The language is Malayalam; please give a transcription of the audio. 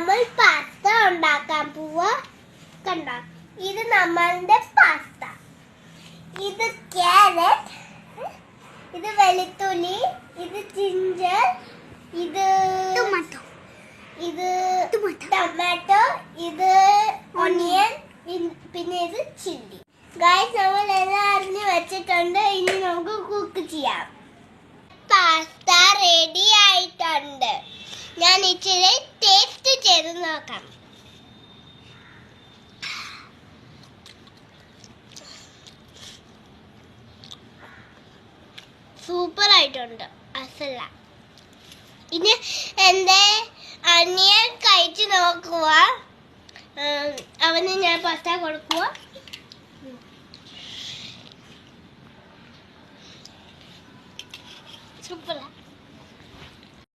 നമ്മൾ പാസ്ത ഉണ്ടാക്കാൻ പോവാ. കണ്ടോ, ഇത് നമ്മളുടെ പാസ്ത. ഇത് ക്യാരറ്റ്, ഇത് വെളുത്തുള്ളി, ഇത് ജിഞ്ചർ, ഇത് ടൊമാറ്റോ, ഇത് ടൊമാറ്റോ, ഇത് ഓണിയൻ, പിന്നെ ഇത് ചില്ലി. ഗൈസ്, നമ്മൾ എല്ലാം അരിഞ്ഞ് വെച്ചിട്ടുണ്ട്. ഇനി നമുക്ക് കുക്ക് ചെയ്യാം. പാസ്ത റെഡി ആയിട്ടുണ്ട്. ഞാൻ ഇച്ചിരി ടേസ്റ്റ് ചെയ്ത് നോക്കാം. സൂപ്പർ ആയിട്ടുണ്ട്, അസല. ഇനി എൻ്റെ അനിയൻ കഴിച്ച് നോക്കുക. അവന് ഞാൻ പാസ്ത കൊടുക്കുക. സൂപ്പറാ.